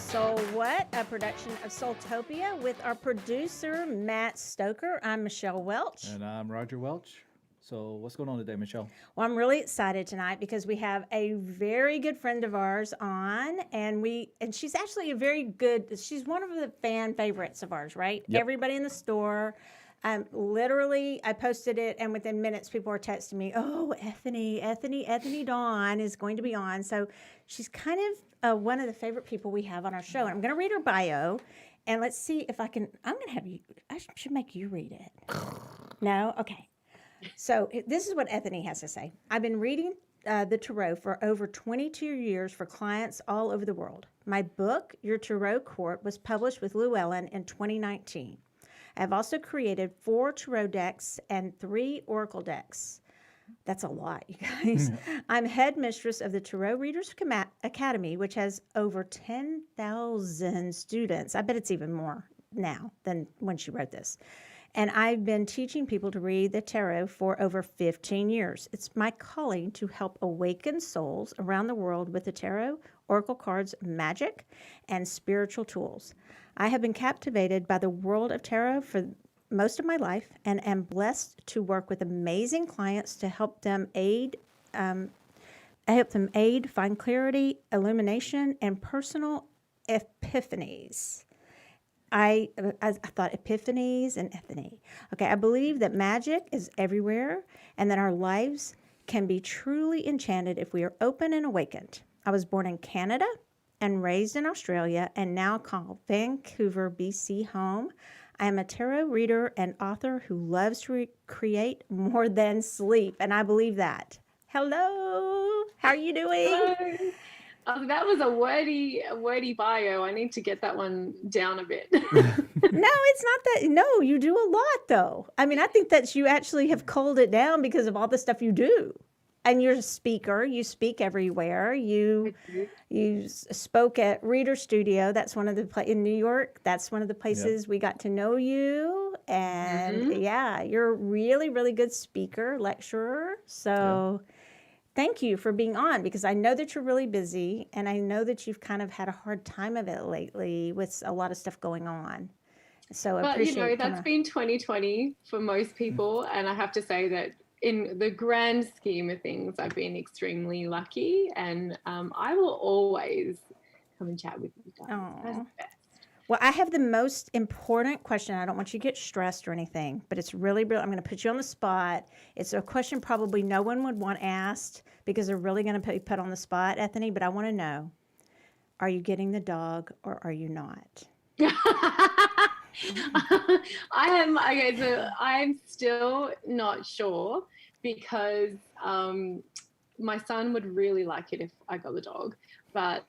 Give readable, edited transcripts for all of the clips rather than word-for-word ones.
SoulWhat, a production of Soultopia with our producer, Matt Stoker. I'm Michelle Welch. And I'm Roger Welch. So what's going on today, Michelle? Well, I'm really excited tonight because we have a very good friend of ours on, and she's actually she's one of the fan favorites of ours, right? Yep. Everybody in the store. Literally, I posted it, and within minutes, people were texting me, "Oh, Ethony Dawn is going to be on." So she's kind of one of the favorite people we have on our show. And I'm going to read her bio, and let's see if I can. I'm going to have you. I should make you read it. No, okay. So this is what Ethony has to say. I've been reading the Tarot for over 22 years for clients all over the world. My book, Your Tarot Court, was published with Llewellyn in 2019. I've also created 4 tarot decks and 3 oracle decks. That's a lot, you guys. I'm headmistress of the Tarot Readers Academy, which has over 10,000 students. I bet it's even more now than when she wrote this. And I've been teaching people to read the tarot for over 15 years. It's my calling to help awaken souls around the world with the tarot, oracle cards, magic, and spiritual tools. I have been captivated by the world of tarot for most of my life and am blessed to work with amazing clients to help them aid, find clarity, illumination, and personal epiphanies. I thought epiphanies and Ethony. Okay, I believe that magic is everywhere and that our lives can be truly enchanted if we are open and awakened. I was born in Canada and raised in Australia and now call Vancouver, BC home. I am a tarot reader and author who loves to create more than sleep, and I believe that. Hello, how are you doing? Hello. That was a wordy bio. I need to get that one down a bit. No, it's not that. No, you do a lot, though. I mean, I think that you actually have culled it down because of all the stuff you do. And you're a speaker. You speak everywhere. You spoke at Reader Studio. That's one of the in New York. That's one of the places we got to know you. And yeah, you're a really, really good speaker, lecturer. So thank you for being on, because I know that you're really busy, and I know that you've kind of had a hard time of it lately with a lot of stuff going on. So I appreciate that's been 2020 for most people, and I have to say that in the grand scheme of things, I've been extremely lucky, and I will always come and chat with you guys. That's the best. Well, I have the most important question. I don't want you to get stressed or anything, but it's really, I'm going to put you on the spot. It's a question probably no one would want asked because they're really going to be put on the spot, Ethony, but I want to know, are you getting the dog or are you not? I'm still not sure because my son would really like it if I got the dog, but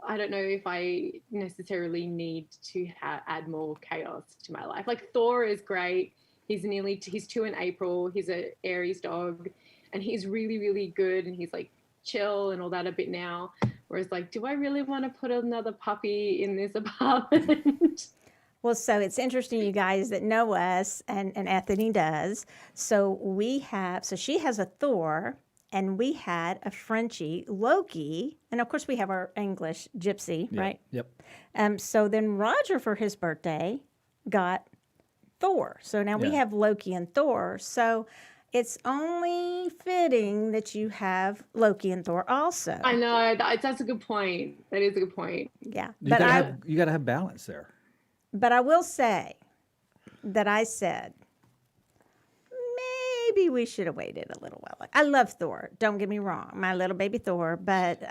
I don't know if I necessarily need to add more chaos to my life. Like Thor is great. He's 2 in April. He's an Aries dog, and he's really, really good. And he's like chill and all that a bit now. Whereas like, do I really want to put another puppy in this apartment? Well, so it's interesting, you guys that know us, and Ethony does. So she has a Thor, and we had a Frenchie, Loki, and of course we have our English Gypsy, right? Yep. So then Roger, for his birthday, got Thor. So now we have Loki and Thor. So it's only fitting that you have Loki and Thor also. I know, that's a good point. That is a good point. Yeah. You gotta have balance there. But I will say that I said, maybe we should have waited a little while. I love Thor. Don't get me wrong. My little baby Thor. But,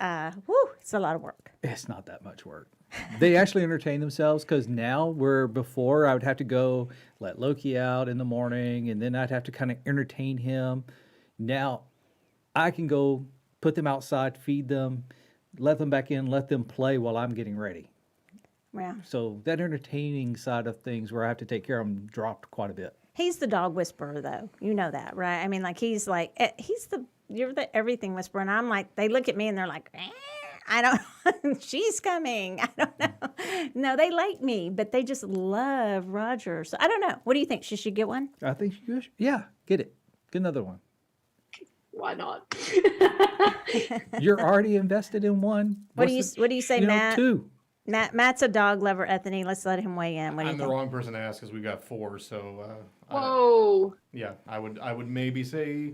it's a lot of work. It's not that much work. They actually entertain themselves, because now before I would have to go let Loki out in the morning, and then I'd have to kind of entertain him. Now I can go put them outside, feed them, let them back in, let them play while I'm getting ready. Yeah. So that entertaining side of things where I have to take care of them dropped quite a bit. He's the dog whisperer, though. You know that, right? I mean, like, you're the everything whisperer. And I'm like, they look at me and they're like, I don't, she's coming. I don't know. No, they like me, but they just love Roger. So I don't know. What do you think? She should get one? I think she should. Yeah, get it. Get another one. Why not? You're already invested in one. What do you say, Matt? 2. Matt's a dog lover, Ethany. Let's let him weigh in. What do you I'm the think? wrong person to ask because we've got 4. So, Whoa. yeah, I would maybe say,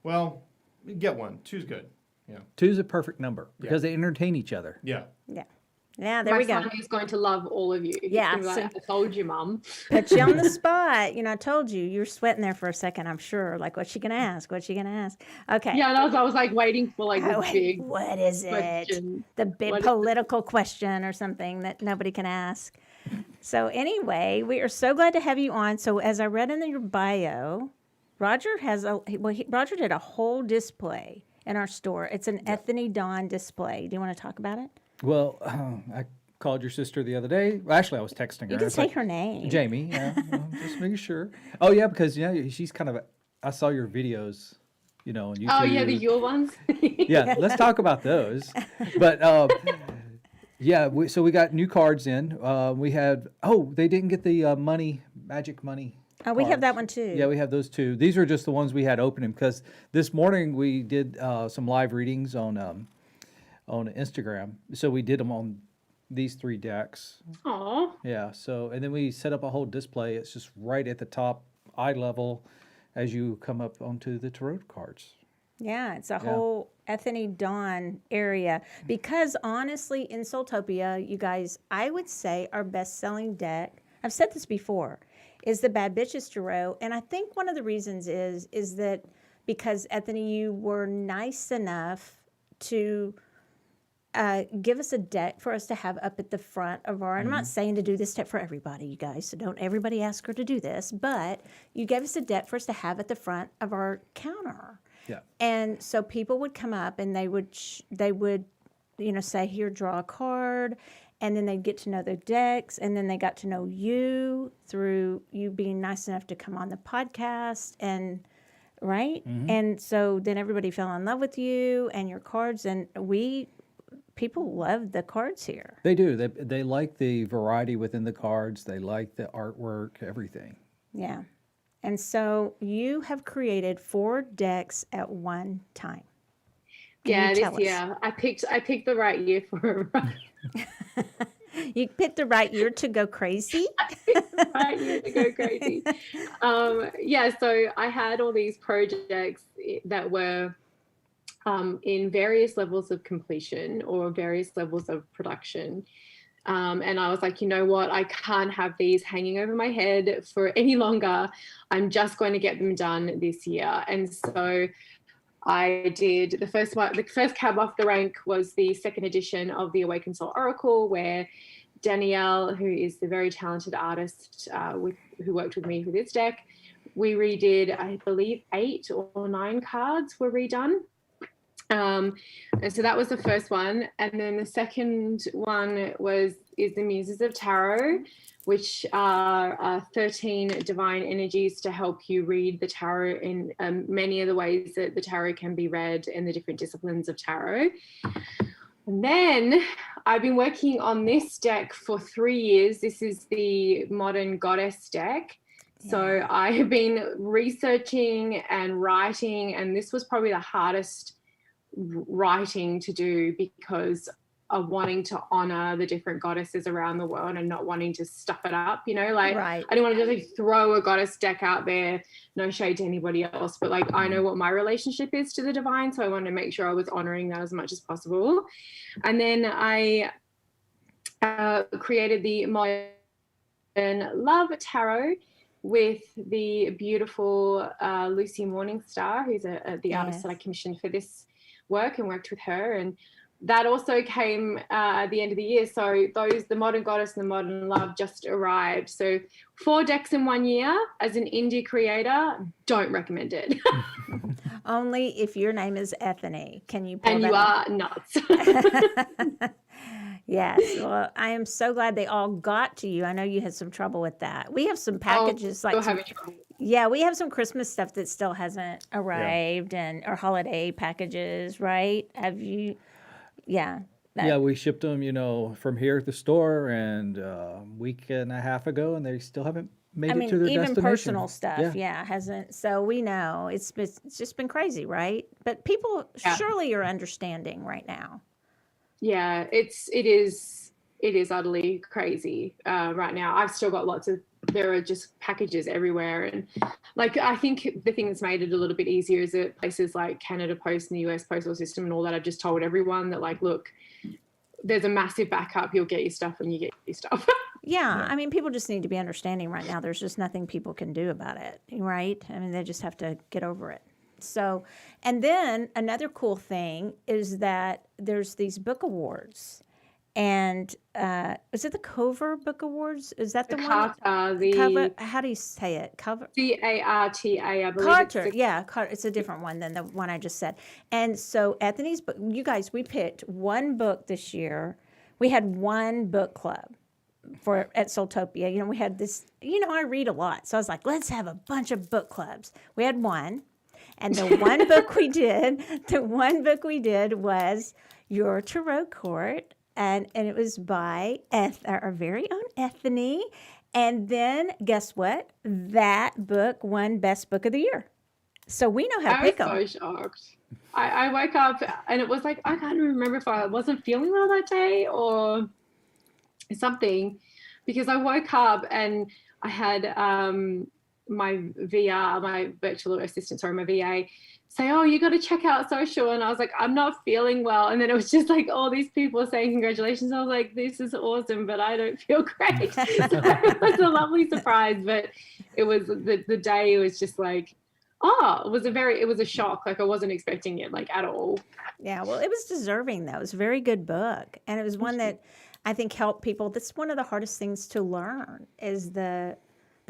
well, get 1. 2's good. Yeah. 2's a perfect number because they entertain each other. Yeah. Yeah. Yeah, there My we go. son is going to love all of you. He's Yeah, gonna be like, I told you, Mum. Put you on the spot. You know, I told you. You were sweating there for a second, I'm sure. Like, what's she going to ask? What's she going to ask? Okay. Yeah, and I was like waiting for like Oh, this big what is it? question. The big What is it? political question or something that nobody can ask. So anyway, we are so glad to have you on. So as I read in your bio, Roger Roger did a whole display in our store. It's an Ethony Dawn display. Do you want to talk about it? Well, I called your sister the other day. Well, actually, I was texting her. You can It's say like, her name. Jamie. Yeah, well, just making sure. Oh yeah, because she's kind of. I saw your videos, on YouTube. Oh yeah, the your ones. Yeah, let's talk about those. But yeah, so we got new cards in. We had. Oh, they didn't get the magic money. Oh, we have cards. that one too. Yeah, we have those too. These are just the ones we had opening because this morning we did some live readings on Instagram. So we did them on these 3 decks. Aw. Yeah. So and then we set up a whole display. It's just right at the top, eye level, as you come up onto the tarot cards. Yeah, it's a whole Ethany Dawn area. Because honestly, in Soultopia, you guys, I would say our best-selling deck, I've said this before, is the Bad Bitches Tarot. And I think one of the reasons is that because, Ethany, you were nice enough to give us a deck for us to have up at the front of our, I'm not saying to do this deck for everybody, you guys, so don't everybody ask her to do this, but you gave us a deck for us to have at the front of our counter. Yeah. And so people would come up and they would say, here, draw a card. And then they'd get to know their decks. And then they got to know you through you being nice enough to come on the podcast. And right. And so then everybody fell in love with you and your cards. And people love the cards here. They do. They like the variety within the cards. They like the artwork, everything. Yeah. And so you have created 4 decks at one time. Can you tell us? year I picked the right year for it. You picked the right year to go crazy. Right year to go crazy. Yeah, so I had all these projects that were in various levels of completion or various levels of production. And I was like, you know what? I can't have these hanging over my head for any longer. I'm just going to get them done this year. And so I did the first one. The first cab off the rank was the 2nd edition of the Awakened Soul Oracle, where Danielle, who is the very talented artist who worked with me for this deck, we redid, I believe, 8 or 9 cards were redone. And so that was the first one. And then the second one is the Muses of Tarot, which are 13 divine energies to help you read the tarot in many of the ways that the tarot can be read in the different disciplines of tarot. And then I've been working on this deck for 3 years. This is the Modern Goddess deck. Yeah. So I have been researching and writing, and this was probably the hardest writing to do because of wanting to honor the different goddesses around the world and not wanting to stuff it up, right. I didn't want to just like throw a goddess deck out there, no shade to anybody else, but like I know what my relationship is to the divine, so I wanted to make sure I was honoring that as much as possible. And then I created the Modern Love Tarot with the beautiful Lucy Morningstar, who's the artist that I commissioned for this work and worked with her. And that also came at the end of the year. So the Modern Goddess and the Modern Love just arrived. So 4 decks in 1 year as an indie creator, don't recommend it. Only if your name is Ethany. Can you pull and that you off? are nuts. Yes. Well, I am so glad they all got to you. I know you had some trouble with that. We have some packages still having trouble. Yeah, we have some Christmas stuff that still hasn't arrived or holiday packages, right? Have you? Yeah. Yeah, we shipped them, from here at the store and a week and a half ago, and they still haven't made it to their even destination. personal stuff, hasn't. So we know it's just been crazy, right? But people surely are understanding right now. Yeah, it is it is utterly crazy right now. I've still got there are just packages everywhere. And like, I think the thing that's made it a little bit easier is that places like Canada Post and the US postal system and all that, I've just told everyone that, like, look, there's a massive backup. You'll get your stuff when you get your stuff. Yeah, I mean, people just need to be understanding right now. There's just nothing people can do about it, right? I mean, they just have to get over it. So, and then another cool thing is that there's these book awards. And is it the Cover Book Awards? Is that the one? Carter, Cover, how do you say it? Cover. CARTA, I believe. Carter, yeah, Carter. It's a different one than the one I just said. And so Ethony's book, you guys, we picked one book this year. We had one book club at Soultopia. You know, we had this, you know, I read a lot. So I was like, let's have a bunch of book clubs. We had one. And the one book we did was Your Tarot Court. And it was by our very own Ethony. And then guess what? That book won Best Book of the Year. So we know how to pick them. I was so shocked. I woke up and it was like, I can't remember if I wasn't feeling well that day or something, because I woke up and I had my VR, my virtual assistant, sorry, my VA, say, oh, you got to check out social. And I was like, I'm not feeling well. And then it was just like all these people saying congratulations. I was like, this is awesome, but I don't feel great. So it was a lovely surprise, but it was the day, it was just like, oh, it was a shock. Like, I wasn't expecting it, like, at all. Yeah, well, it was deserving though. It was a very good book. And it was one that I think helped people. That's one of the hardest things to learn is the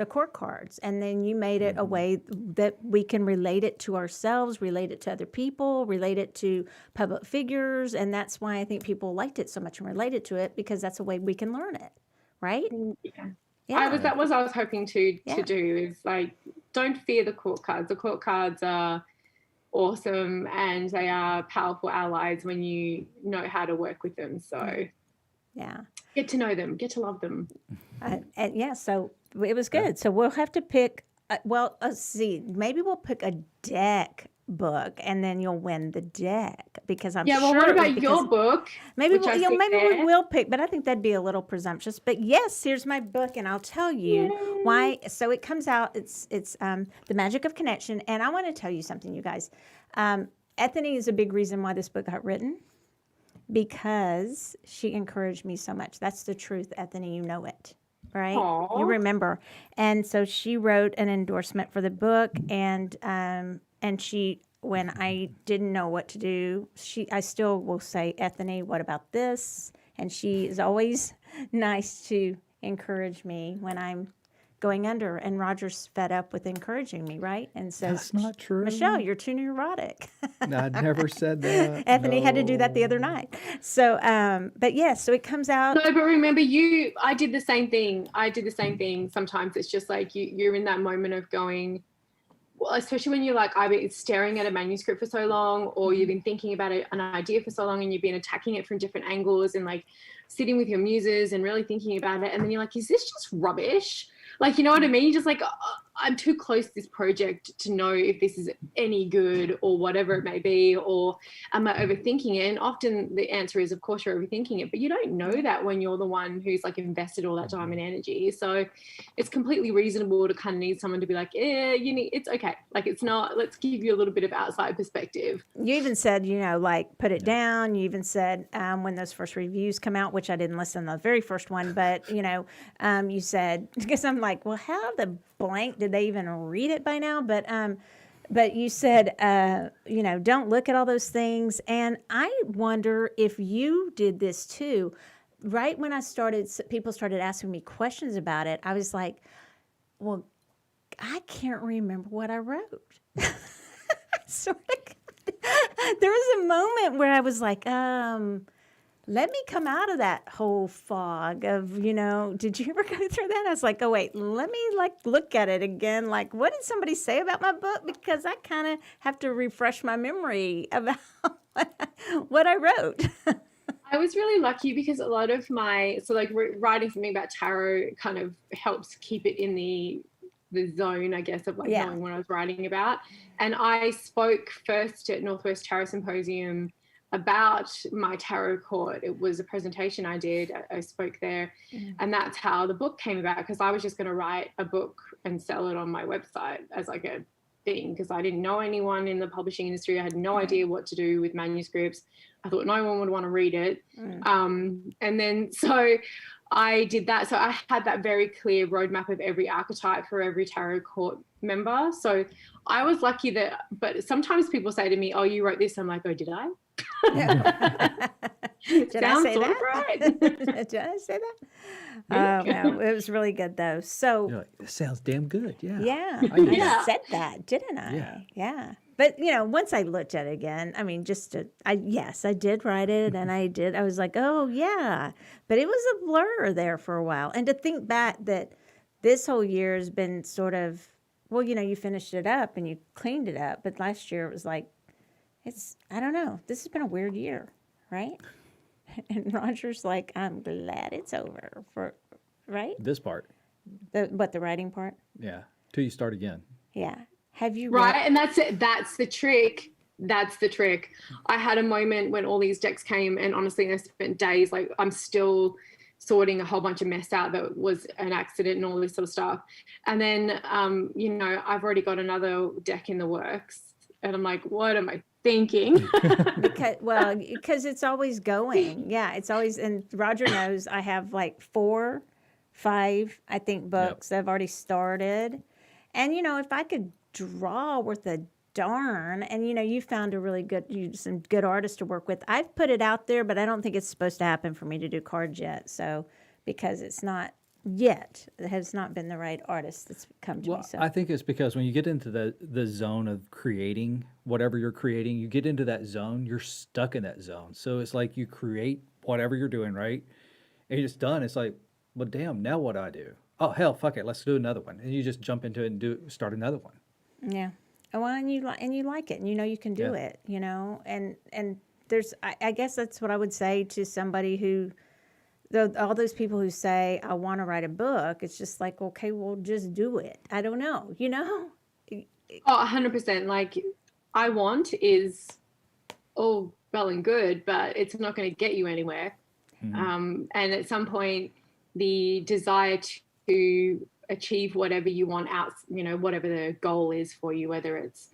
court cards. And then you made it a way that we can relate it to ourselves, relate it to other people, relate it to public figures. And that's why I think people liked it so much and related to it, because that's a way we can learn it. Right? Yeah. That was I was hoping to do, is like, don't fear the court cards. The court cards are awesome and they are powerful allies when you know how to work with them. So yeah, get to know them, get to love them. And yeah, so it was good. So we'll have to pick, well, let's see, maybe we'll pick a deck book and then you'll win the deck, because I'm sure. Yeah, well, what about your book? Maybe we will pick, but I think that'd be a little presumptuous. But yes, here's my book, and I'll tell you why. So it comes out, it's The Magic of Connection, and I want to tell you something, you guys. Ethony is a big reason why this book got written, because she encouraged me so much. That's the truth, Ethony, you know it. Right? Aww. You remember. And so she wrote an endorsement for the book, and she, when I didn't know what to do, I still will say, Ethony, what about this? And she is always nice to encourage me when I'm going under. And Roger's fed up with encouraging me, right? And says, that's not true. Michelle, you're too neurotic. I never said that. Ethony had to do that the other night. So, but yes, so it comes out. No, but remember, I did the same thing. Sometimes it's just like you're in that moment of going, well, especially when you're like, I've been staring at a manuscript for so long, or you've been thinking about an idea for so long, and you've been attacking it from different angles and like sitting with your muses and really thinking about it. And then you're like, is this just rubbish? Like, you know what I mean? You're just like, I'm too close to this project to know if this is any good or whatever it may be, or am I overthinking it? And often the answer is, of course, you're overthinking it, but you don't know that when you're the one who's like invested all that time and energy. So it's completely reasonable to kind of need someone to be like, it's okay. Like, it's not, let's give you a little bit of outside perspective. You even said, like, put it down. You even said when those first reviews come out, which I didn't listen to the very first one, but, you said, because I'm like, well, how the blank did they even read it by now? But you said, don't look at all those things. And I wonder if you did this too. Right when people started asking me questions about it, I was like, well, I can't remember what I wrote. There was a moment where I was like, let me come out of that whole fog of, did you ever go through that? I was like, oh, wait, let me look at it again. Like, what did somebody say about my book? Because I kind of have to refresh my memory about what I wrote. I was really lucky because a lot of writing something about tarot kind of helps keep it in the zone, I guess, of knowing what I was writing about. And I spoke first at Northwest Tarot Symposium about my tarot court. It was a presentation I did. I spoke there, and that's how the book came about, because I was just going to write a book and sell it on my website as like a thing, because I didn't know anyone in the publishing industry. I had no idea what to do with manuscripts. I thought no one would want to read it. And then so I did that. So I had that very clear roadmap of every archetype for every tarot court member. So I was lucky that, but sometimes people say to me, oh, you wrote this. I'm like, oh, did I? Did I say sort of that? right. Did I say that? Oh, no, it was really good though. So You're like, this sounds damn good. Yeah. yeah, I get Yeah. I said that, didn't I? Yeah. Yeah. But once I looked at it again, I mean, yes, I did write it, and I was like, oh yeah, but it was a blur there for a while. And to think back that this whole year has been sort of, well, you finished it up and you cleaned it up, but last year it was like, I don't know, this has been a weird year, right? And Roger's like, I'm glad it's over, right? This part. The writing part? Yeah. Till you start again. Yeah. Have you Right. And that's it. That's the trick. That's the trick. I had a moment when all these decks came, and honestly, I spent days, like, I'm still sorting a whole bunch of mess out that was an accident and all this sort of stuff. And then, I've already got another deck in the works, and I'm like, what am I thinking? because it's always going. Yeah, it's always, and Roger knows I have like 4, 5, I think, books that I've already started. And if I could draw worth a darn, and you found some good artists to work with. I've put it out there, but I don't think it's supposed to happen for me to do cards yet. So because it's not yet, it has not been the right artist that's come to me. So I think it's because when you get into the zone of creating whatever you're creating, you get into that zone, you're stuck in that zone. So it's like you create whatever you're doing, right? And you're just done. It's like, well, damn, now what do I do? Oh, hell, fuck it, let's do another one. And you just jump into it and start another one. yeah. Well, and you like it, and you can do it, and there's, I guess that's what I would say to somebody who, all those people who say, I want to write a book, it's just like, okay, well, just do it. I don't know, Oh, 100%. Like, I want is all well and good, but it's not going to get you anywhere. And at some point, the desire to achieve whatever you want out, whatever the goal is for you, whether it's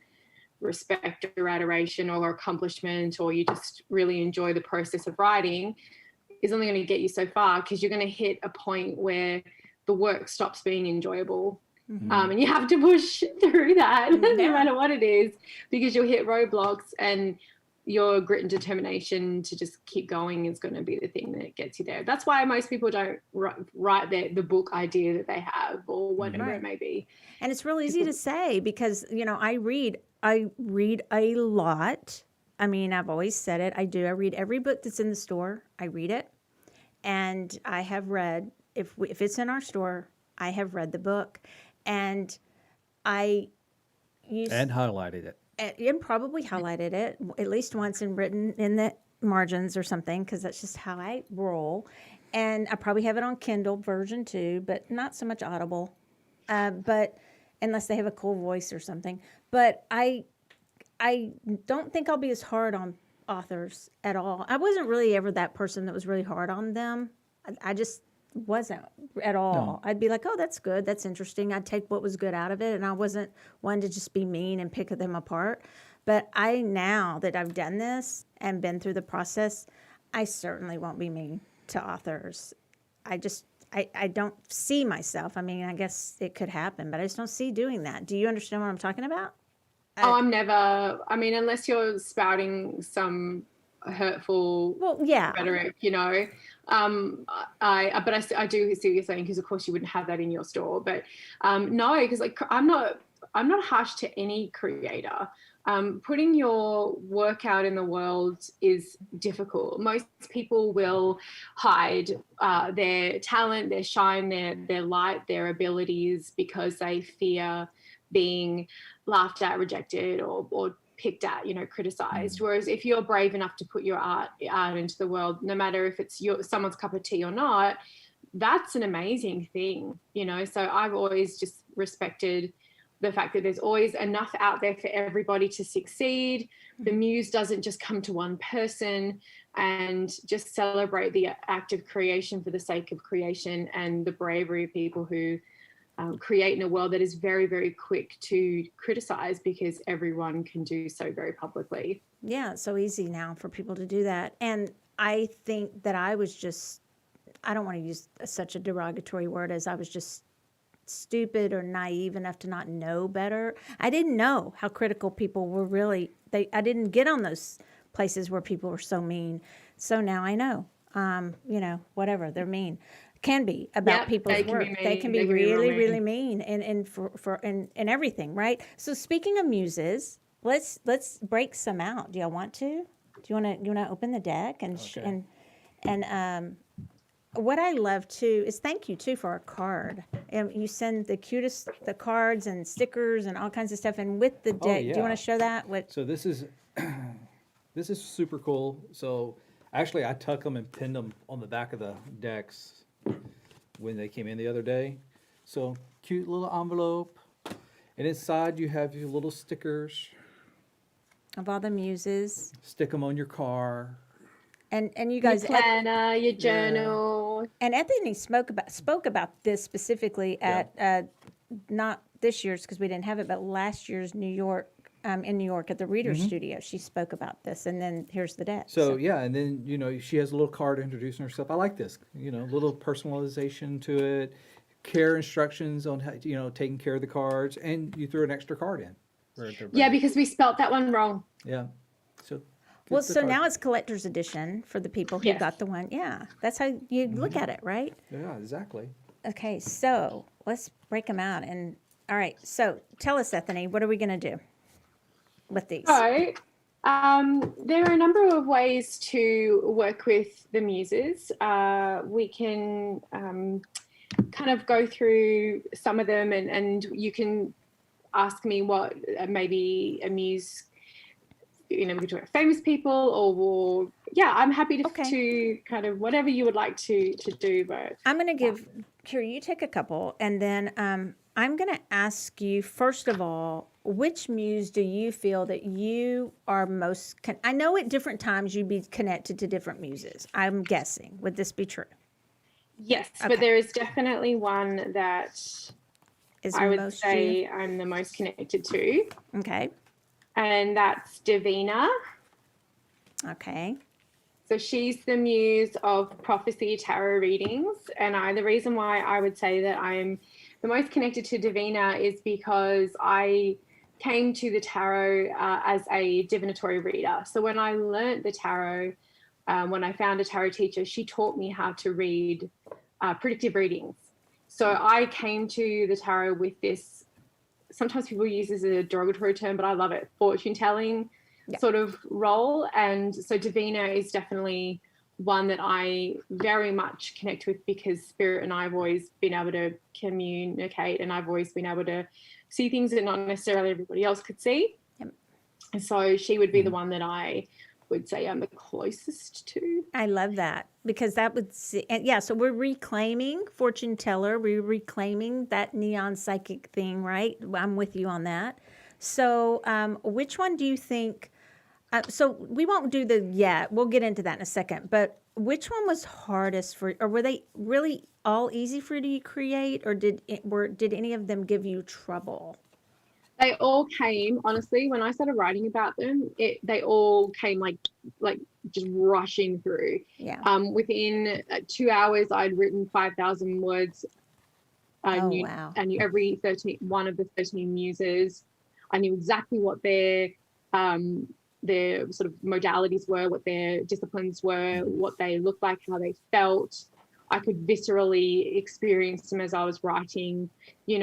respect or adoration or accomplishment, or you just really enjoy the process of writing, is only going to get you so far, because you're going to hit a point where the work stops being enjoyable. And you have to push through that no matter what it is, because you'll hit roadblocks, and your grit and determination to just keep going is going to be the thing that gets you there. That's why most people don't write the book idea that they have, or whatever it may be. And it's real easy to say, because I read a lot. I mean, I've always said it. I do. I read every book that's in the store. I read it, and I have read, if it's in our store, I have read the book, and I used And highlighted it. and probably highlighted it at least once and written in the margins or something, because that's just how I roll. And I probably have it on Kindle version too, but not so much Audible, but unless they have a cool voice or something. But I don't think I'll be as hard on authors at all. I wasn't really ever that person that was really hard on them. I just wasn't at all. No. I'd be like, oh, that's good, that's interesting. I'd take what was good out of it, and I wasn't one to just be mean and pick them apart. But now that I've done this and been through the process, I certainly won't be mean to authors. I don't see myself. I mean, I guess it could happen, but I just don't see doing that. Do you understand what I'm talking about? I'm never, unless you're spouting some hurtful rhetoric, I do see what you're saying, because of course you wouldn't have that in your store. But no, because I'm not harsh to any creator. Putting your work out in the world is difficult. Most people will hide their talent, their shine, their light, their abilities, because they fear being laughed at, rejected, or picked at, criticized. Whereas if you're brave enough to put your art out into the world, no matter if it's someone's cup of tea or not, that's an amazing thing, So I've always just respected the fact that there's always enough out there for everybody to succeed. The muse doesn't just come to one person, and just celebrate the act of creation for the sake of creation, and the bravery of people who create in a world that is very, very quick to criticize because everyone can do so very publicly. Yeah, it's so easy now for people to do that. And I think that I was just, I don't want to use such a derogatory word as I was just stupid or naive enough to not know better. I didn't know how critical people were really. I didn't get on those places where people were so mean. So now I know. Whatever they're mean can be about people's work. They can be really, really mean, and for everything, right? So speaking of muses, let's break some out. Do y'all want to? Do you want to open the deck and what I love too is thank you too for our card. You send the cutest cards and stickers and all kinds of stuff, and with the deck. Do you want to show that? So this is this is super cool. So actually, I tuck them and pinned them on the back of the decks when they came in the other day. So cute little envelope, and inside you have your little stickers of all the muses. Stick them on your car. And you guys, your planner, your journal. And Ethony spoke about this specifically at not this year's because we didn't have it, but last year's in New York at the Reader Studio. She spoke about this, and then here's the deck. So yeah, and then she has a little card introducing herself. I like this, little personalization to it, care instructions on how taking care of the cards, and you threw an extra card in. Yeah, because we spelt that one wrong. Yeah, so. Well, so now it's collector's edition for the people who got the one. Yeah, that's how you look at it, right? Yeah, exactly. Okay, so let's break them out. And all right, so tell us, Ethony, what are we going to do with these? So there are a number of ways to work with the muses. We can kind of go through some of them, and you can ask me what maybe a muse. We could talk about famous people, or I'm happy to kind of whatever you would like to do. But I'm going to give Kira, you take a couple, and then I'm going to ask you first of all, which muse do you feel that you are most? I know at different times you'd be connected to different muses. I'm guessing. Would this be true? Yes, but there is definitely one that I would say I'm the most connected to. Okay. And that's Davina. Okay. So she's the muse of prophecy tarot readings. And the reason why I would say that I'm the most connected to Davina is because I came to the tarot as a divinatory reader. So when I learned the tarot, when I found a tarot teacher, she taught me how to read predictive readings. So I came to the tarot with this, sometimes people use this as a derogatory term, but I love it, fortune telling sort of role. And so Davina is definitely one that I very much connect with because Spirit and I have always been able to communicate, and I've always been able to see things that not necessarily everybody else could see. Yep. And so she would be the one that I would say I'm the closest to. I love that because that would so we're reclaiming fortune teller, we're reclaiming that neon psychic thing, right? I'm with you on that. So which one do you think so we won't do we'll get into that in a second, but which one was hardest or were they really all easy for you to create, or did any of them give you trouble? They all came, honestly, when I started writing about them, they all came like just rushing through. Yeah. Within 2 hours, I'd written 5,000 words. Wow. I knew every one of the 13 muses. I knew exactly what their sort of modalities were, what their disciplines were, what they looked like, how they felt. I could viscerally experience them as I was writing, so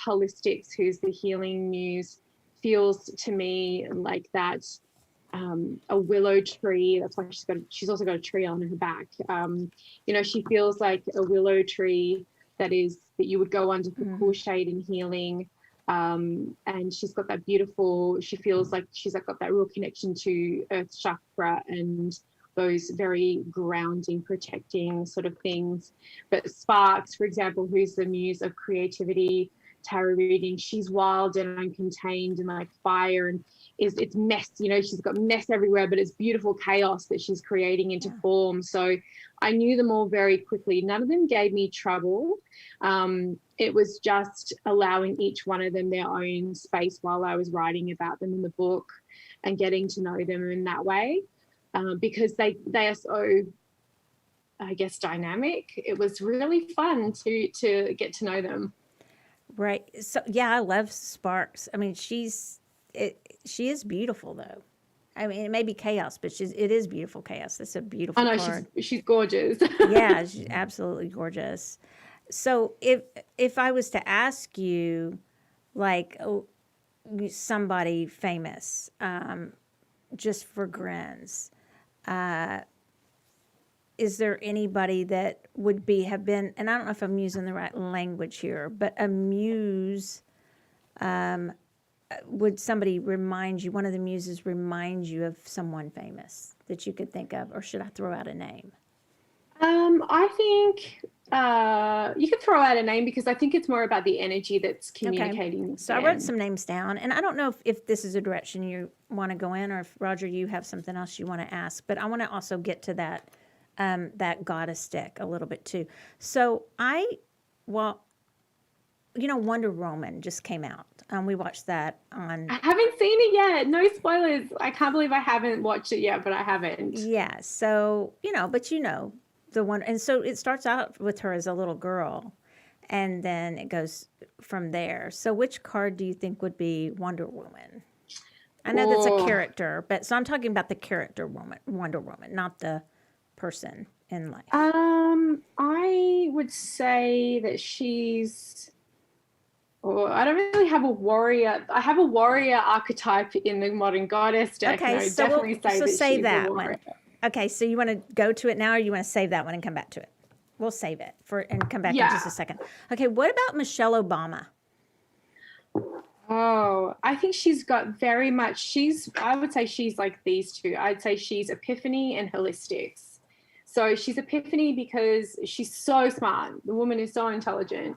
Holistics, who's the healing muse, feels to me like that a willow tree. That's why she's also got a tree on her back. She feels like a willow tree that you would go under for cool shade and healing. And she's got that she feels like she's got that real connection to Earth chakra and those very grounding, protecting sort of things. But Sparks, for example, who's the muse of creativity, tarot reading. She's wild and uncontained and like fire, and it's mess, you know, she's got mess everywhere, but it's beautiful chaos that she's creating into form. So I knew them all very quickly. None of them gave me trouble. It was just allowing each one of them their own space while I was writing about them in the book and getting to know them in that way, because they are so, I guess, dynamic. It was really fun to get to know them. Right. So yeah, I love Sparks. I mean, she is beautiful though. I mean, it may be chaos, but it is beautiful chaos. It's a beautiful I know card. she's gorgeous. Yeah, she's absolutely gorgeous. So if I was to ask you, like, somebody famous, just for grins, is there anybody that would have been, and I don't know if I'm using the right language here, but a muse, would somebody remind you, one of the muses remind you of someone famous that you could think of, or should I throw out a name? I think you could throw out a name, because I think it's more about the energy that's communicating. Okay. So I wrote some names down, and I don't know if this is a direction you want to go in, or if, Roger, you have something else you want to ask, but I want to also get to that goddess stick a little bit too. So Wonder Woman just came out. We watched that on. I haven't seen it yet. No spoilers. I can't believe I haven't watched it yet, but I haven't. Yeah. So, but the one, and so it starts out with her as a little girl, and then it goes from there. So which card do you think would be Wonder Woman? I know that's a character, but so I'm talking about the character Wonder Woman, not the person in life. I would say that she's. Oh, I don't really have a warrior. I have a warrior archetype in the modern goddess deck. Okay, and I so definitely say that save she's that a one. warrior. Okay, so you want to go to it now, or you want to save that one and come back to it? We'll save it and come back in just a second. Okay, what about Michelle Obama? Oh, I think she's got very much. I would say she's like these two. I'd say she's Epiphany and Holistics. So she's Epiphany because she's so smart. The woman is so intelligent.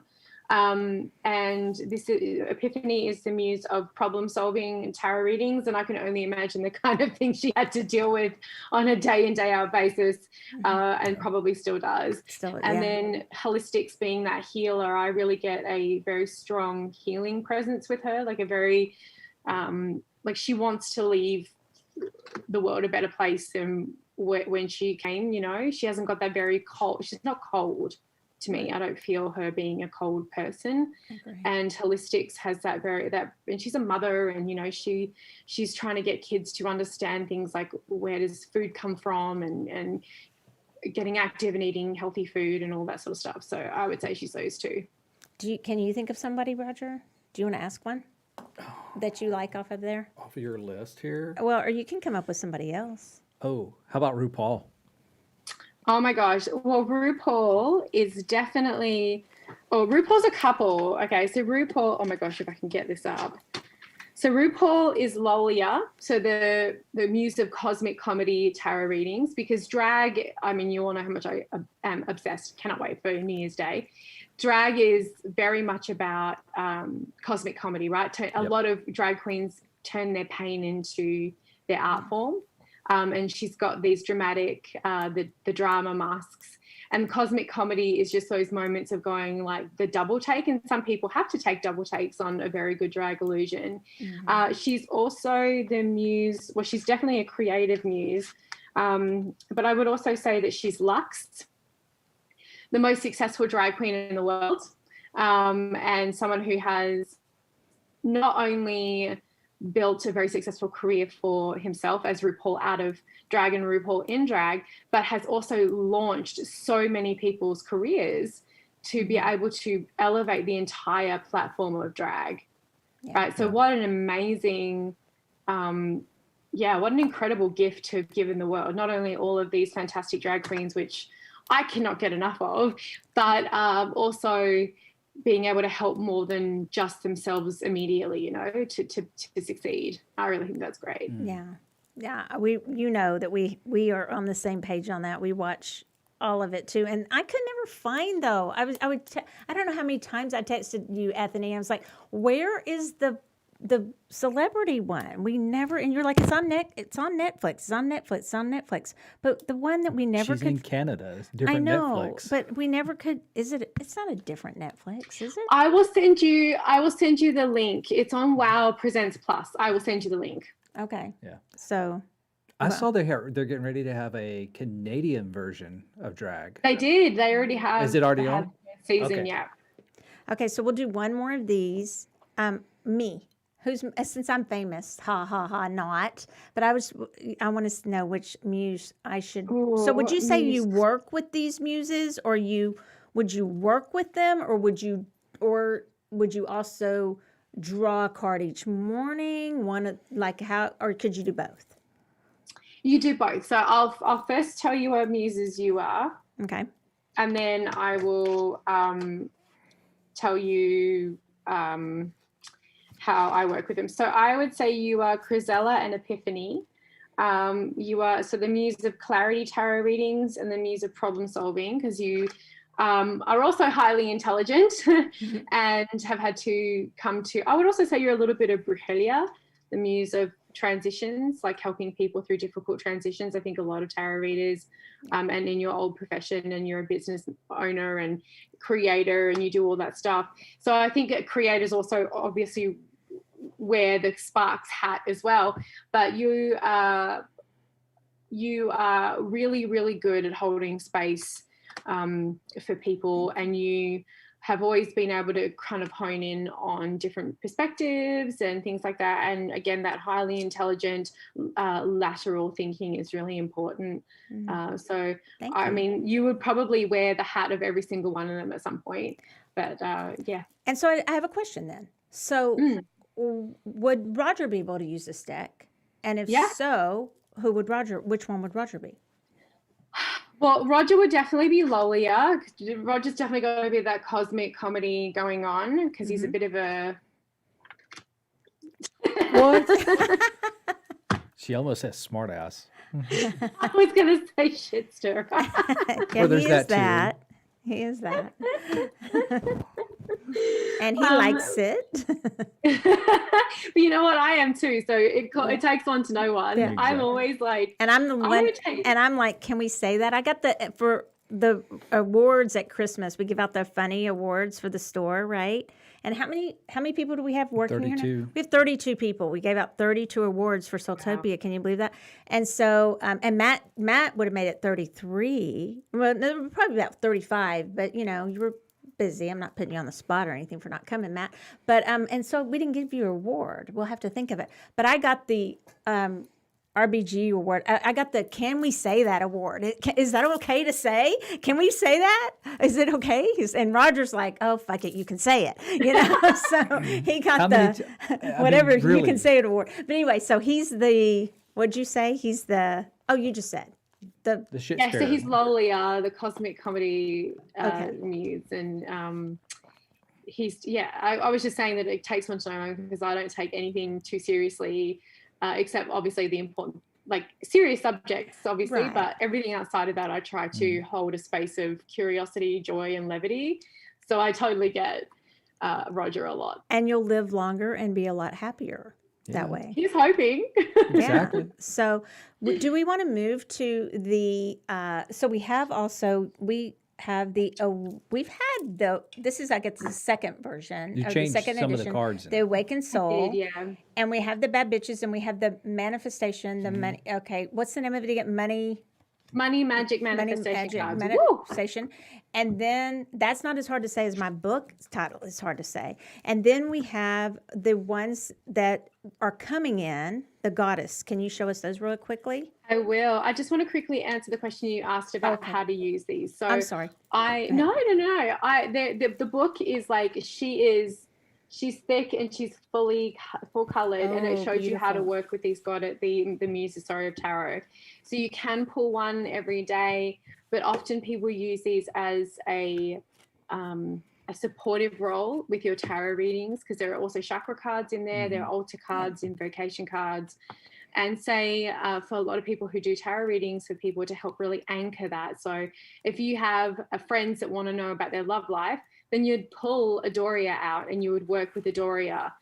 And Epiphany is the muse of problem solving and tarot readings, and I can only imagine the kind of things she had to deal with on a day in, day out basis, and probably still does. Then Holistics, being that healer, I really get a very strong healing presence with her, like a very like she wants to leave the world a better place than when she came. She hasn't got that very cold. She's not cold. To me, I don't feel her being a cold person. Okay. And Holistics has that and she's a mother, and she's trying to get kids to understand things like where does food come from, and getting active and eating healthy food and all that sort of stuff. So I would say she's those two. Can you think of somebody, Roger? Do you want to ask one that you like off of there? Off of your list here? Well, or you can come up with somebody else. Oh, how about RuPaul? Oh my gosh. Well, RuPaul is definitely, RuPaul's a couple. Okay, so RuPaul, oh my gosh, if I can get this up. So RuPaul is Lolia, so the muse of cosmic comedy tarot readings, because drag, I mean, you all know how much I am obsessed, cannot wait for New Year's Day. Drag is very much about cosmic comedy, right? A lot of drag queens turn their pain into their art form. And she's got these dramatic, the drama masks. And cosmic comedy is just those moments of going like the double take. And some people have to take double takes on a very good drag illusion. Mm-hmm. She's also the muse. Well, she's definitely a creative muse. But I would also say that she's Lux, the most successful drag queen in the world. And someone who has not only built a very successful career for himself as RuPaul out of drag and RuPaul in drag, but has also launched so many people's careers to be able to elevate the entire platform of drag. Right. So what an amazing, what an incredible gift to have given the world. Not only all of these fantastic drag queens, which I cannot get enough of, but also being able to help more than just themselves immediately, to succeed. I really think that's great. Yeah. We, that we are on the same page on that. We watch all of it too. And I could never find though. I don't know how many times I texted you, Ethany. I was like, where is the celebrity one? We never, and you're like, it's on Netflix, it's on Netflix. But the one that we never She's could. in Canada. It's I different know, Netflix. but we never could. It's not a different Netflix, is it? I will send you the link. It's on Wow Presents Plus. I will send you the link. Okay. Yeah. So I saw they're getting ready to have a Canadian version of drag. They did. They already have. Is it already they on? have season, Okay. yeah. Okay, so we'll do one more of these. Me, since I'm famous, ha ha ha, not. But I want to know which muse I should. So would you say you work with these muses, or would you work with them, or would you also draw a card each morning? Or could you do both? You do both. So I'll first tell you what muses you are, Okay. and then I will tell you how I work with them. So I would say you are Crisella and Epiphany. You are the muse of clarity tarot readings and the muse of problem solving, because you are also highly intelligent and have had to come to, I would also say you're a little bit of Brujeria, the muse of transitions, like helping people through difficult transitions. I think a lot of tarot readers, and in your old profession, and you're a business owner and creator and you do all that stuff. So I think creators also obviously wear the Sparks hat as well, but you are really, really good at holding space for people, and you have always been able to kind of hone in on different perspectives and things like that. And again, that highly intelligent lateral thinking is really important. So I mean, you would probably wear the hat of every single one of them at some point, but yeah. And so I have a question then. So would Roger be able to use this deck? And if so, which one would Roger be? Well, Roger would definitely be Lolia. Roger's definitely going to be that cosmic comedy going on, because he's a bit of a... What? She almost says smart ass. I was going to say shit stir. Yeah, there's he that is too. that. He is that. And he likes it. But you know what? I am too. So it takes one to know one. Yeah. I'm always like... And I'm the one, and I'm like, can we say that? I got for the awards at Christmas, we give out the funny awards for the store, right? And how many people do we have working here 32. now? We have 32 people. We gave out 32 awards for Soultopia. Wow. Can you believe that? And so, and Matt would have made it 33. Well, no, probably about 35, but you were busy. I'm not putting you on the spot or anything for not coming, Matt. But, and so we didn't give you an award. We'll have to think of it. But I got the, RBG award. I got the Can We Say That award. Is that okay to say? Can we say that? Is it okay? And Roger's like, oh, fuck it, you can say it. So he got you can say it award. But anyway, so he's the, what'd you say? He's the, you just said. The shit Yeah, stirrer. so he's Lolia, the cosmic comedy muse. And I was just saying that it takes one to know, because I don't take anything too seriously. Except obviously the important, like serious subjects, obviously, right. But everything outside of that, I try to hold a space of curiosity, joy, and levity. So I totally get Roger a lot. And you'll live longer and be a lot happier that way. He's hoping. Exactly. Yeah. So do we want to move to the, so we have this is, I guess, the second version. You of changed the second some edition, of the cards. The Awakened Soul. Yeah. And we have the Bad Bitches, and we have the Manifestation, the money. Okay, what's the name of it again? Money Magic Manifestation cards. Manifestation. And then that's not as hard to say as my book title is hard to say. And then we have the ones that are coming in, the Goddess. Can you show us those really quickly? I will. I just want to quickly answer the question you asked about how to use these. So I'm sorry. No. The book is like, she's thick and she's full colored, and it shows you how to work with these the muses, of tarot. So you can pull one every day, but often people use these as a supportive role with your tarot readings, because there are also chakra cards in there. There are altar cards, invocation cards. And say for a lot of people who do tarot readings, for people to help really anchor that. So if you have friends that want to know about their love life, then you'd pull a Doria out and you would work with a Doria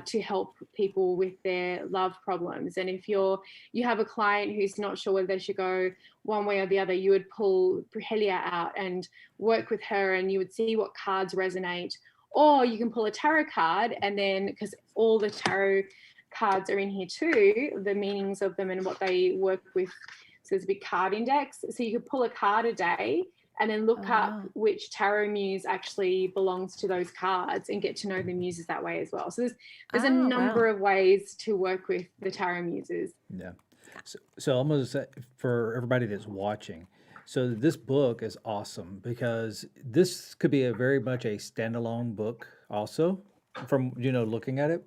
to help people with their love problems. And if you have a client who's not sure whether they should go one way or the other, you would pull Brujelia out and work with her, and you would see what cards resonate. Or you can pull a tarot card, and then, because all the tarot cards are in here too, the meanings of them and what they work with. So there's a big card index. So you could pull a card a day and then look up which tarot muse actually belongs to those cards and get to know the muses that way as well. So there's a number of ways to work with the tarot muses. Yeah. So almost for everybody that's watching, so this book is awesome because this could be a very much a standalone book also from, looking at it.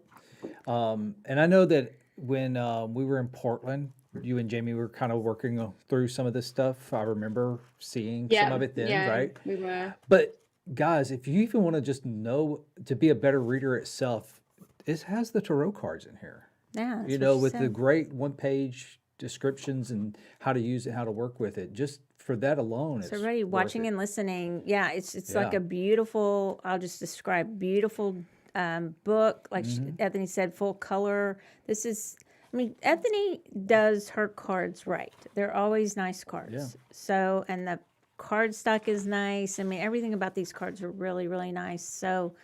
And I know that when we were in Portland, you and Jamie were kind of working through some of this stuff. I remember seeing some of it then, right? We were. But guys, if you even want to just know to be a better reader itself, it has the tarot cards in here. Yeah. With the great one-page descriptions and how to use it, how to work with it. Just for that alone, so everybody watching and listening, it's like a beautiful, I'll just describe, beautiful book. Like Ethony said, full color. Ethony does her cards right. They're always nice cards. Yeah. So, and the card stock is nice. Everything about these cards are really, really nice. So,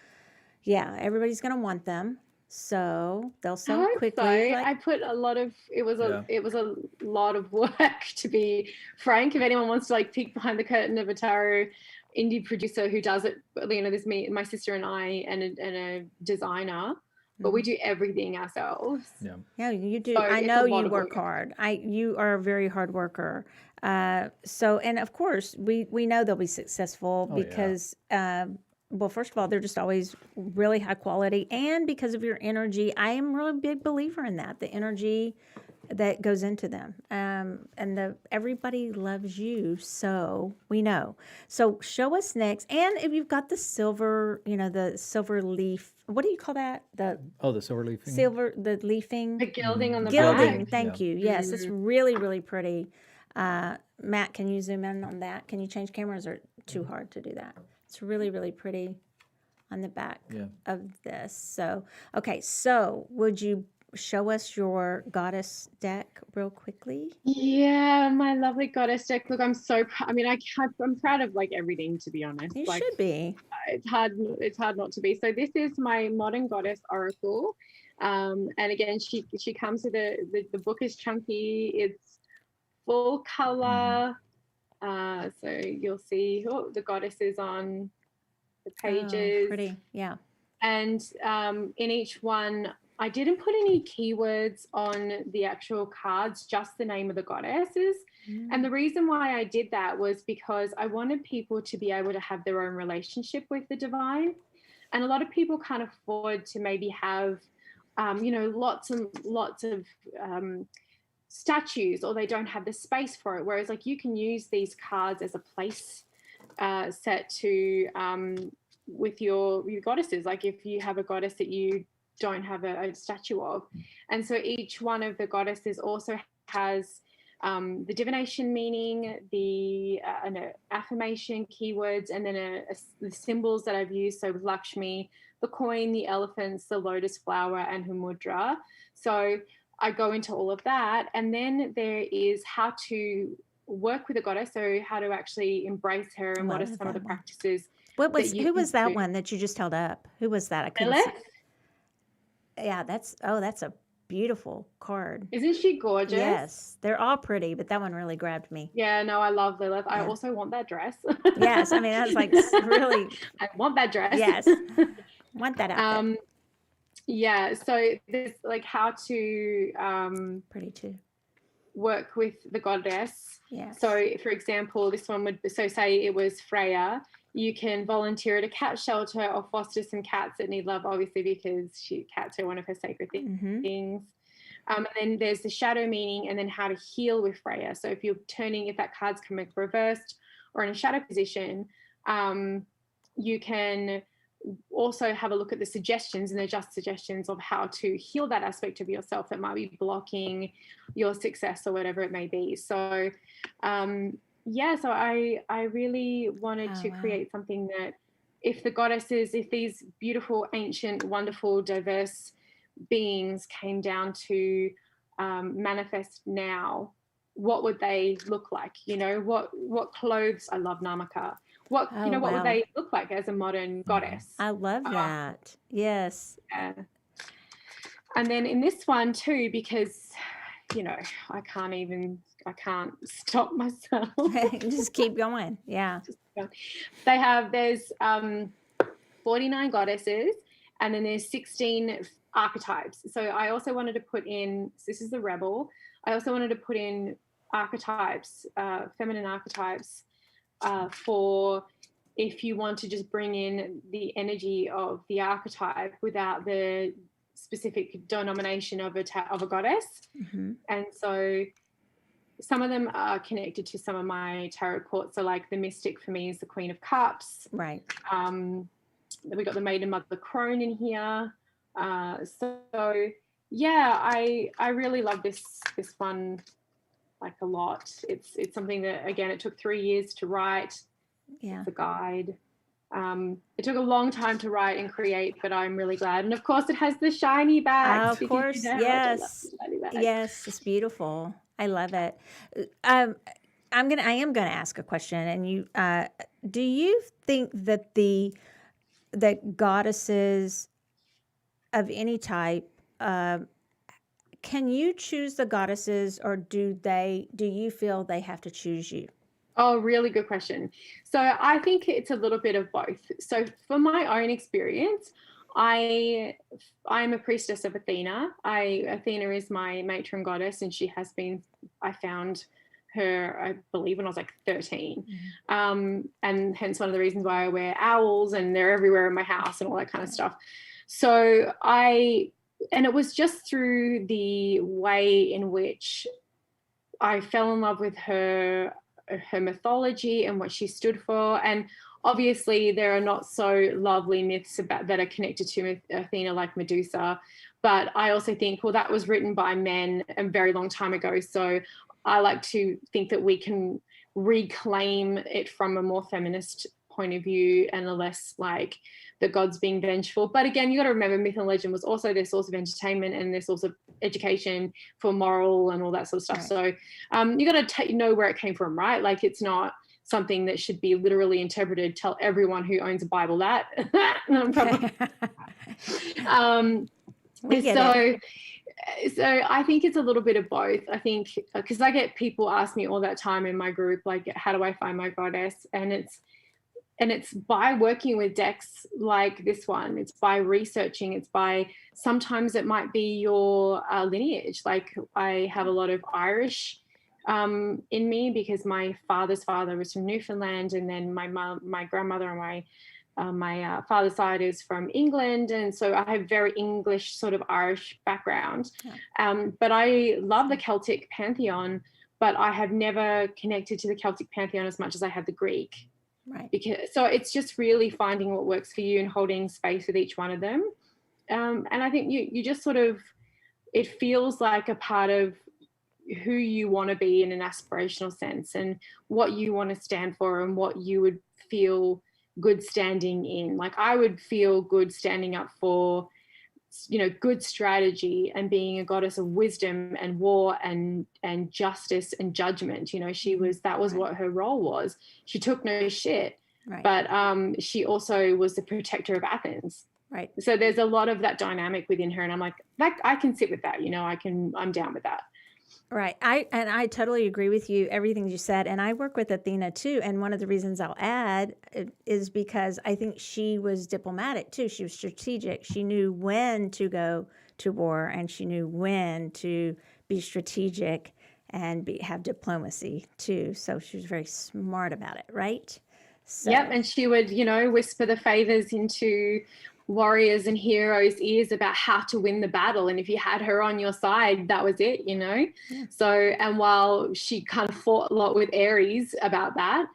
yeah, everybody's going to want them. So they'll sell quickly. So. I put a lot of, it was a lot of work, to be frank. If anyone wants to peek behind the curtain of a tarot indie producer who does it, there's me, my sister and I, and a designer. But we do everything ourselves. Yeah, you do. So I know you work hard. You are a very hard worker. And of course, we know they'll be successful because, well, first of all, they're just always really high quality. And because of your energy, I am a really big believer in that, the energy that goes into them. And everybody loves you, so we know. So show us next. And if you've got the silver, the silver leaf, what do you call that? The silver leafing. The leafing. The gilding on the Gilding, back. thank you. Yes, it's really, really pretty. Matt, can you zoom in on that? Can you change cameras, or too hard to do that? It's really, really pretty on the back of this. So, okay, so would you show us your goddess deck real quickly? Yeah, my lovely goddess deck. Look, I'm so proud. I'm proud of everything, to be honest. You should be. It's hard not to be. So this is my modern goddess oracle. And again, she comes with the book is chunky. It's full color. So you'll see the goddesses on the pages. Pretty, yeah. And in each one, I didn't put any keywords on the actual cards, just the name of the goddesses. And the reason why I did that was because I wanted people to be able to have their own relationship with the divine. And a lot of people can't afford to maybe have, lots and lots of statues, or they don't have the space for it. Whereas you can use these cards as a place set to with your goddesses. If you have a goddess that you don't have a statue of. And so each one of the goddesses also has the divination meaning, the affirmation keywords, and then the symbols that I've used. So with Lakshmi, the coin, the elephants, the lotus flower, and her mudra. So I go into all of that. And then there is how to work with a goddess, so how to actually embrace her, and what are some of the practices. Who was that one that you just held up? Who was that? I couldn't see. Yeah, that's a beautiful card. Isn't she gorgeous? Yes, they're all pretty, but that one really grabbed me. Yeah, no, I love Lilith. I also want that dress. Yes, that's really. I want that dress. Yes, want that outfit. Yeah, so there's how to pretty too. Work with the goddess. Yeah. So, for example, this one would say it was Freya. You can volunteer at a cat shelter or foster some cats that need love, obviously, because cats are one of her sacred things. And then there's the shadow meaning, and then how to heal with Freya. So if that card's coming reversed or in a shadow position, you can also have a look at the suggestions, and they're just suggestions of how to heal that aspect of yourself that might be blocking your success or whatever it may be. So so I really wanted to create something that if the goddesses, if these beautiful, ancient, wonderful, diverse beings came down to manifest now, what would they look like? You know, what clothes, I love Namaka. What would they look like as a modern goddess? I love that. Yes. Yeah. And then in this one too, because, you know, I can't stop myself. Just keep going. Yeah. There's 49 goddesses, and then there's 16 archetypes. So I also wanted to put in, so this is the rebel. I also wanted to put in archetypes, feminine archetypes, for if you want to just bring in the energy of the archetype without the specific denomination of a goddess. Mm-hmm. And so some of them are connected to some of my tarot cards. So like the mystic for me is the Queen of Cups. Right. We got the Maiden Mother Crone in here. So yeah, I really love this one like a lot. It's something that, again, it took 3 years to write. Yeah. The guide. It took a long time to write and create, but I'm really glad. And of course, it has the shiny bags. Of course, yes. Yes, it's beautiful. I love it. I am gonna ask a question, and you do you think that that goddesses of any type, can you choose the goddesses, or do you feel they have to choose you? Oh, really good question. So I think it's a little bit of both. So for my own experience, I'm a priestess of Athena. Athena is my matron goddess, and she has been, I found her, I believe, when I was like 13. Mm-hmm. And hence one of the reasons why I wear owls, and they're everywhere in my house and all that kind of stuff. So and it was just through the way in which I fell in love with her mythology and what she stood for. And obviously there are not so lovely myths that are connected to Athena, like Medusa, but I also think, well, that was written by men a very long time ago, so I like to think that we can reclaim it from a more feminist point of view and a less like the gods being vengeful. But again, you got to remember, myth and legend was also their source of entertainment and their source of education for moral and all that sort of stuff. Right. So you got to know where it came from, right? Like, it's not something that should be literally interpreted. Tell everyone who owns a Bible that. So I think it's a little bit of both. I think because I get people ask me all that time in my group, like, how do I find my goddess? And it's by working with decks like this one. It's by researching. It's by, sometimes it might be your lineage. Like, I have a lot of Irish in me because my father's father was from Newfoundland, and then my grandmother and my father's side is from England, and so I have very English sort of Irish background. Yeah. But I love the Celtic pantheon, but I have never connected to the Celtic pantheon as much as I have the Greek. Right. So it's just really finding what works for you and holding space with each one of them. And I think you just sort of, it feels like a part of who you want to be in an aspirational sense, and what you want to stand for, and what you would feel good standing in. Like, I would feel good standing up for, good strategy and being a goddess of wisdom and war and justice and judgment. That was what her role was. She took no shit, right. But she also was the protector of Athens. Right. So there's a lot of that dynamic within her, and I'm like, I can sit with that. I'm down with that. Right. I totally agree with you, everything you said. And I work with Athena too. And one of the reasons I'll add is because I think she was diplomatic too. She was strategic. She knew when to go to war, and she knew when to be strategic and have diplomacy too. So she was very smart about it, right? So. Yep. And she would, whisper the favors into warriors and heroes' ears about how to win the battle, and if you had her on your side, that was it. Yeah. So, and while she kind of fought a lot with Ares about that,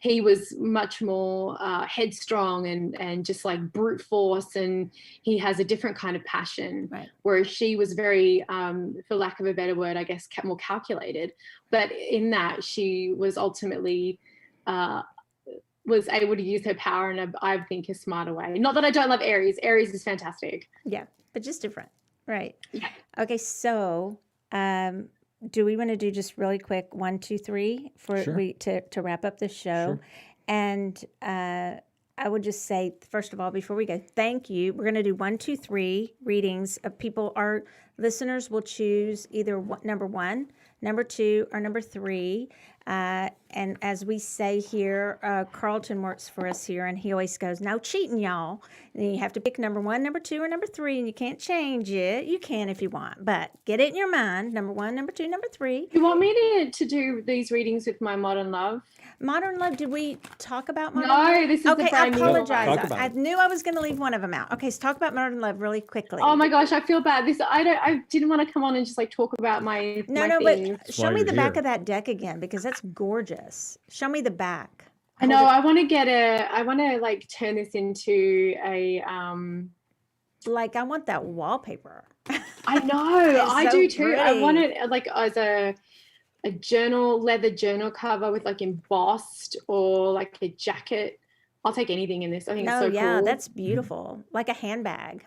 he was much more headstrong and just like brute force, and he has a different kind of passion. Right. Whereas she was very, for lack of a better word, I guess, more calculated. But in that, she was ultimately was able to use her power in I think, a smarter way. Not that I don't love Aries. Aries is fantastic. Yeah, but just different. Right. Yeah. Okay, so do we want to do just really quick 1, 2, 3 for Sure. to wrap up the show? Sure. And I would just say, first of all, before we go, thank you. We're going to do 1, 2, 3 readings of people. Our listeners will choose either number 1, number 2, or number 3. And as we say here, Carlton works for us here, and he always goes, "No cheating, y'all." And you have to pick number 1, number 2, or number 3, and you can't change it. You can if you want, but get it in your mind. Number 1, number 2, number 3. You want me to do these readings with my Modern Love? Modern Love, did we talk about Modern No, Love? this is the okay, I brand new apologize. one. Talk about I it. knew I was going to leave one of them out. Okay, so talk about Modern Love really quickly. Oh my gosh, I feel bad. I didn't want to come on and just like talk about my No, things. but show why me you're the back here. of that deck again, because that's gorgeous. Show me the back. I know. I want to like turn this into a Like, I want that wallpaper. I know. I so do too. I want pretty. it like as a leather journal cover with like embossed, or like a jacket. I'll take anything in this. I think No, it's so yeah, cool. that's beautiful. Like a handbag.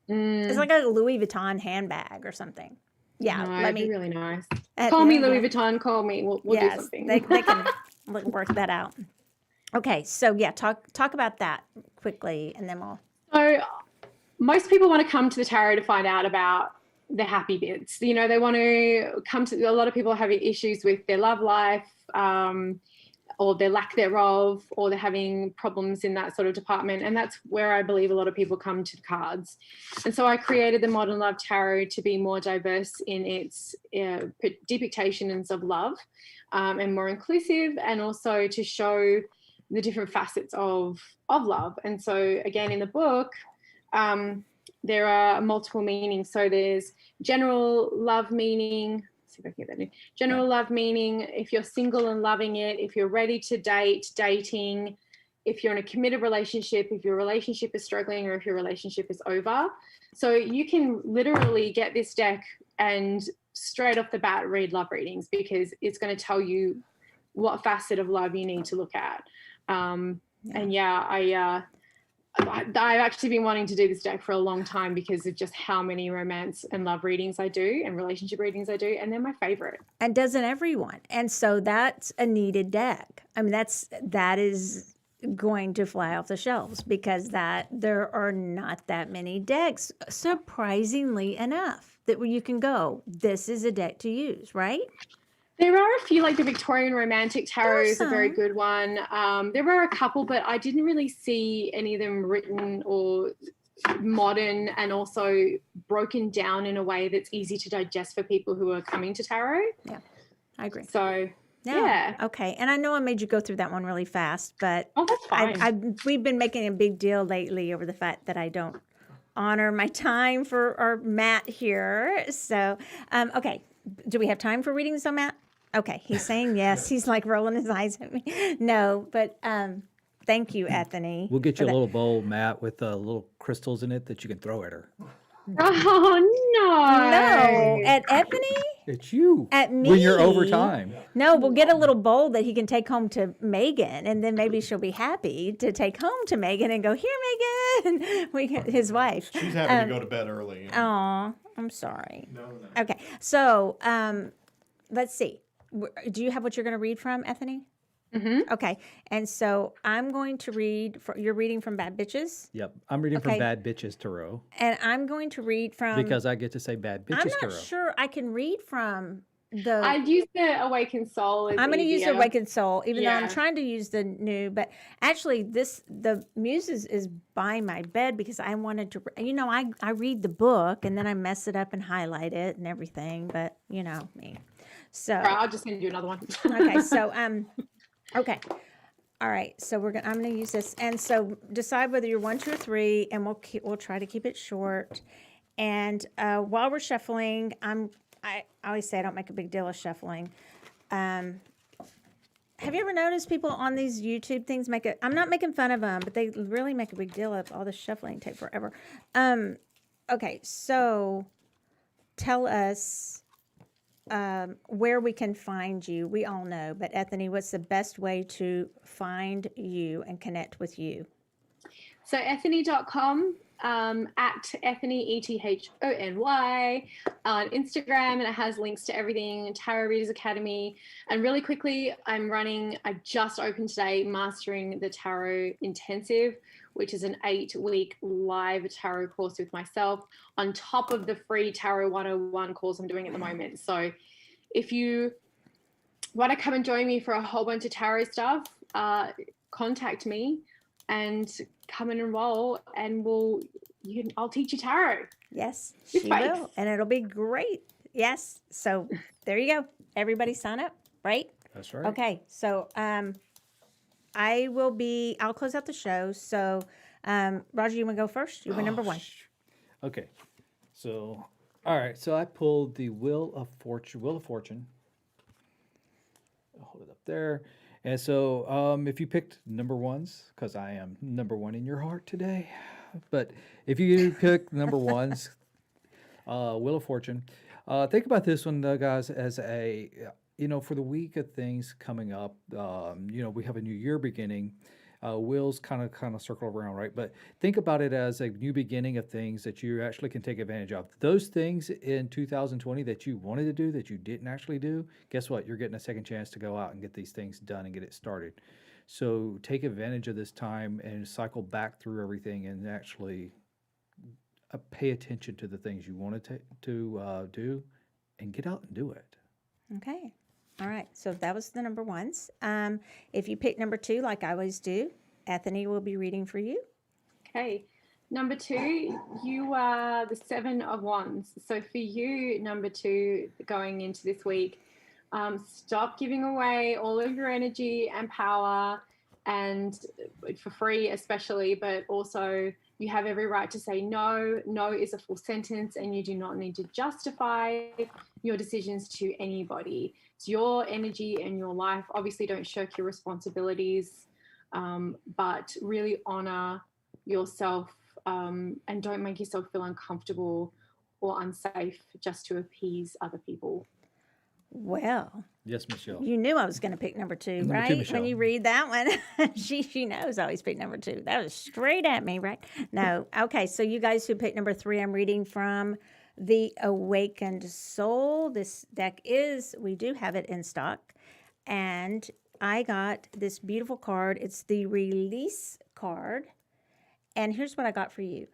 Mm, It's like a Louis Vuitton handbag or something. Yeah, no, let it'd me. be really nice. Call me there you Louis go. Vuitton. Call me. We'll do Yes, something. they can work that out. Okay, so yeah, talk about that quickly, and then we'll. So most people want to come to the tarot to find out about the happy bits. You know, they want to come to, a lot of people are having issues with their love life, or their lack thereof, or they're having problems in that sort of department. And that's where I believe a lot of people come to the cards. And so I created the Modern Love Tarot to be more diverse in its depictions of love, and more inclusive, and also to show the different facets of love. And so again, in the book, there are multiple meanings. So there's general love meaning. Let's see if I can get that in. General love meaning, if you're single and loving it, if you're ready to date, dating, if you're in a committed relationship, if your relationship is struggling, or if your relationship is over. So you can literally get this deck and straight off the bat read love readings, because it's going to tell you what facet of love you need to look at. And yeah, I've actually been wanting to do this deck for a long time because of just how many romance and love readings I do, and relationship readings I do, and they're my favorite. And doesn't everyone? And so that's a needed deck. I mean, that is going to fly off the shelves, because there are not that many decks, surprisingly enough, that you can go, this is a deck to use, right? There are a few, like the Victorian Romantic Tarot is a very some. good one. There are a couple, but I didn't really see any of them written or modern and also broken down in a way that's easy to digest for people who are coming to tarot. Yeah, I agree. So, No. yeah. Okay. And I know I made you go through that one really fast, but Oh, that's fine. we've been making a big deal lately over the fact that I don't honor my time for our Matt here. So, okay. Do we have time for readings on Matt? Okay. He's saying yes. He's like rolling his eyes at me. No, but thank you, Ethany. We'll get for you a that. little bowl, Matt, with little crystals in it that you can throw at her. Oh, no. No, at Ethany? It's you. At me? When you're over time. No, we'll get a little bowl that he can take home to Megan, and then maybe she'll be happy to take home to Megan and go, here, Megan, his wife. She's having to go to bed early. Aw, I'm sorry. No. Okay, so let's see. Do you have what you're going to read from, Ethany? Mm-hmm. Okay, and so I'm going to read, you're reading from Bad Bitches, Yep. I'm reading Okay. from Bad Bitches Tarot and I'm going to read from, because I get to say Bad I'm Bitches not Tarot. sure I can read from the... I'd use the Awakened Soul. I'm going to use the easier. Awakened Soul, even though I'm Yeah. trying to use the new. But actually, the Muses is by my bed because I wanted to. I read the book and then I mess it up and highlight it and everything. But you know me, so All right, I'll just send you another one. okay. So okay, all right. So I'm gonna use this, and so decide whether you're 1, 2, or 3, and we'll try to keep it short. And while we're shuffling, I always say I don't make a big deal of shuffling. have you ever noticed people on these YouTube things make it? I'm not making fun of them, but they really make a big deal of all the shuffling take forever. Okay, so tell us where we can find you. We all know, but Ethony, what's the best way to find you and connect with you? So ethony.com, at Ethony, Ethony, on Instagram, and it has links to everything, Tarot Readers Academy. And really quickly, I just opened today, Mastering the Tarot Intensive, which is an 8-week live tarot course with myself, on top of the free Tarot 101 course I'm doing at the moment. So if you want to come and join me for a whole bunch of tarot stuff, contact me and come and enroll, and I'll teach you tarot. Yes, With she faith. will, and it'll be great. Yes, so there you go. Everybody sign up, right? That's right. Okay, so I'll close out the show. So Roger, you want to go first? You were number one. Okay. So, all right. So I pulled the Wheel of Fortune. I'll hold it up there. And so if you picked number ones, because I am number one in your heart today, but if you pick number ones, Wheel of Fortune, think about this one, guys, as a, for the week of things coming up, we have a new year beginning. Wheels kind of circle around, right? But think about it as a new beginning of things that you actually can take advantage of. Those things in 2020 that you wanted to do that you didn't actually do, guess what? You're getting a second chance to go out and get these things done and get it started. So take advantage of this time and cycle back through everything and actually pay attention to the things you want to do and get out and do it. Okay. All right. So that was the number ones. If you pick number two, like I always do, Ethony will be reading for you. Okay. Number two, you are the 7 of Wands. So for you, number two, going into this week, stop giving away all of your energy and power, and for free especially, but also you have every right to say no. No is a full sentence, and you do not need to justify your decisions to anybody. It's your energy and your life. Obviously, don't shirk your responsibilities, but really honor yourself, and don't make yourself feel uncomfortable or unsafe just to appease other people. Well, Yes, Michelle. you knew I was going to pick number two, Number two, right? Michelle. When you read that one, she knows I always pick number two. That was straight at me, right? No. Okay, so you guys who picked number three, I'm reading from the Awakened Soul. This deck we do have it in stock. And I got this beautiful card. It's the Release card. And here's what I got for you.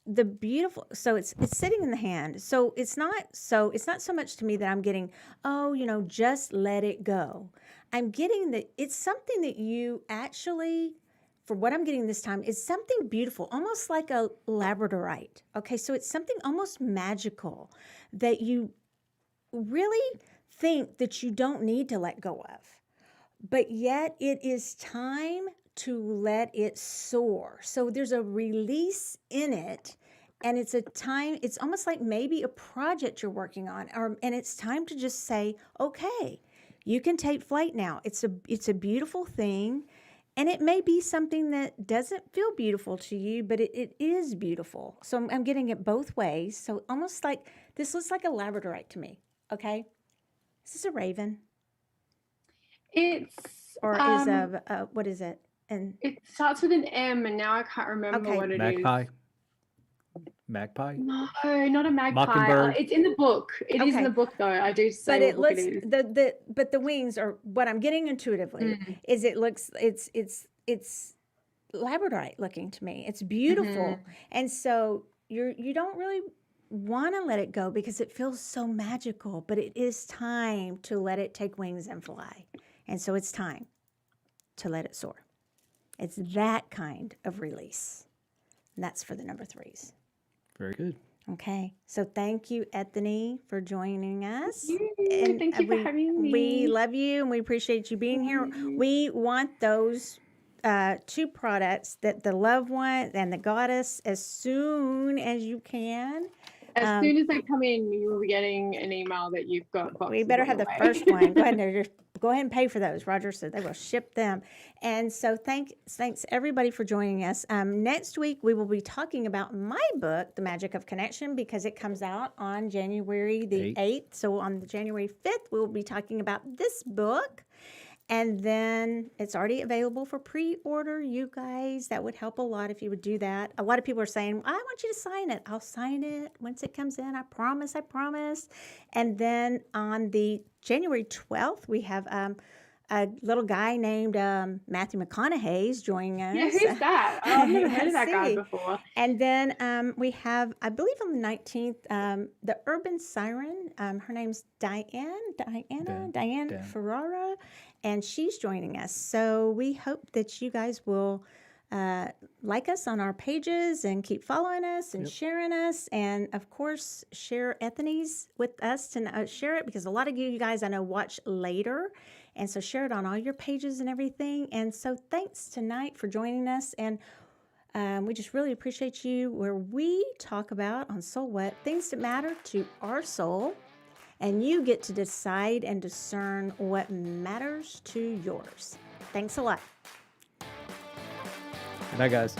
The beautiful, so it's sitting in the hand. So it's not so much to me that I'm getting, just let it go. I'm getting that it's something that you actually, for what I'm getting this time, is something beautiful, almost like a labradorite. Okay, so it's something almost magical that you really think that you don't need to let go of. But yet it is time to let it soar. So there's a release in it, and it's almost like maybe a project you're working on, and it's time to just say, okay, you can take flight now. It's a beautiful thing, and it may be something that doesn't feel beautiful to you, but it is beautiful. So I'm getting it both ways. So almost like this looks like a labradorite to me. Okay, is this a raven? Or is what is it? And it starts with an M, and now I can't remember what it is. Magpie? No, not a magpie. Mockingbird? It's in the book. It is in the book, though. I do say but what book it is. But the wings are what I'm getting intuitively. Is it looks it's labradorite looking to me. It's beautiful, and so you don't really want to let it go because it feels so magical. But it is time to let it take wings and fly, and so it's time to let it soar. It's that kind of release. And that's for the number threes. Very good. Okay. So thank you, Ethony, for joining us. Thank you for having me. We love you and we appreciate you being here. We want those two products, that the Love One and the Goddess, as soon as you can. As soon as they come in, you will be getting an email that you've got boxes. We better have the first one. Go ahead and just go ahead and pay for those. Roger said they will ship them. And so thanks everybody for joining us. Next week, we will be talking about my book, The Magic of Connection, because it comes out on January the 8th. So on January 5th, we will be talking about this book. And then it's already available for pre-order, you guys. That would help a lot if you would do that. A lot of people are saying, I want you to sign it. I'll sign it once it comes in. I promise. And then on the January 12th, we have a little guy named Matthew McConaughey's joining us. Yeah, who's that? Oh, I've never heard of that guy before. And then we have, I believe on the 19th, the Urban Siren. Her name's Diane Ferrara, and she's joining us. So we hope that you guys will like us on our pages and keep following us and sharing us. And, of course, share Ethony's with us to share it, because a lot of you guys I know watch later. And so share it on all your pages and everything. And so thanks tonight for joining us. And we just really appreciate you, where we talk about on SoulWhat things that matter to our soul. And you get to decide and discern what matters to yours. Thanks a lot. Good night, guys.